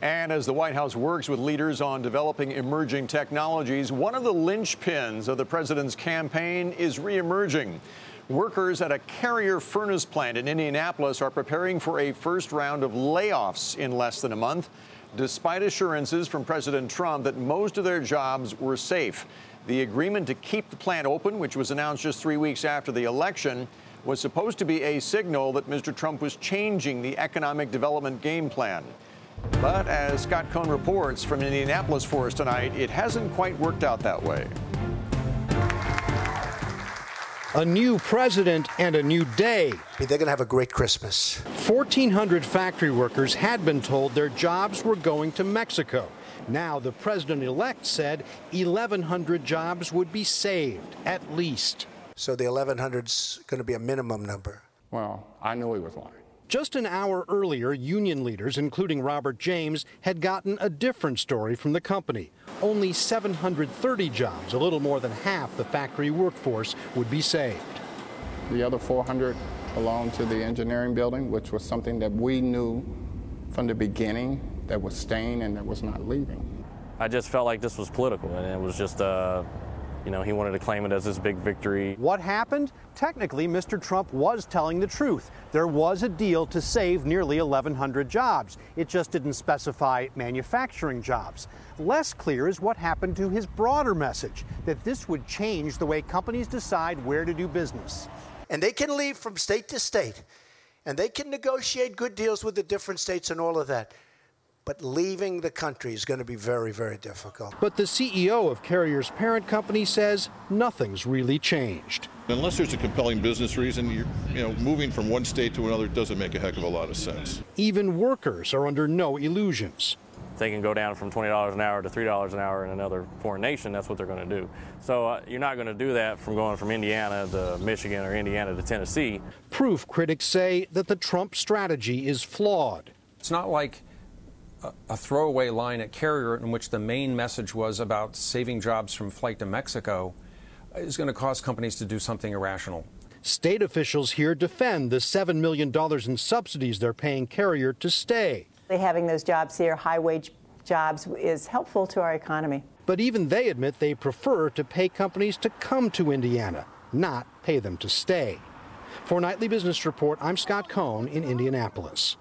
And as the White House works with leaders on developing emerging technologies, one of the linchpins of the president's campaign is reemerging. Workers at a Carrier furnace plant in Indianapolis are preparing for a first round of layoffs in less than a month, despite assurances from President Trump that most of their jobs were safe. The agreement to keep the plant open, which was announced just 3 weeks after the election, was supposed to be a signal that Mr. Trump was changing the economic development game plan. But as Scott Cohn reports from Indianapolis for us tonight, it hasn't quite worked out that way. A new president and a new day. They're going to have a great Christmas. 1,400 factory workers had been told their jobs were going to Mexico. Now the president-elect said 1,100 jobs would be saved, at least. So the 1,100's going to be a minimum number. Well, I knew he was lying. Just an hour earlier, union leaders, including Robert James, had gotten a different story from the company. Only 730 jobs, a little more than half the factory workforce, would be saved. The other 400 belonged to the engineering building, which was something that we knew from the beginning that was staying and that was not leaving. I just felt like this was political, and it was just, he wanted to claim it as his big victory. What happened? Technically, Mr. Trump was telling the truth. There was a deal to save nearly 1,100 jobs. It just didn't specify manufacturing jobs. Less clear is what happened to his broader message, that this would change the way companies decide where to do business. And they can leave from state to state, and they can negotiate good deals with the different states and all of that. But leaving the country is going to be very, very difficult. But the CEO of Carrier's parent company says nothing's really changed. Unless there's a compelling business reason, moving from one state to another doesn't make a heck of a lot of sense. Even workers are under no illusions. They can go down from $20 an hour to $3 an hour in another foreign nation. That's what they're going to do. So you're not going to do that from going from Indiana to Michigan or Indiana to Tennessee. Proof, critics say, that the Trump strategy is flawed. It's not like a throwaway line at Carrier in which the main message was about saving jobs from flight to Mexico is going to cause companies to do something irrational. State officials here defend the $7 million in subsidies they're paying Carrier to stay. Having those jobs here, high-wage jobs, is helpful to our economy. But even they admit they prefer to pay companies to come to Indiana, not pay them to stay. For Nightly Business Report, I'm Scott Cohn in Indianapolis.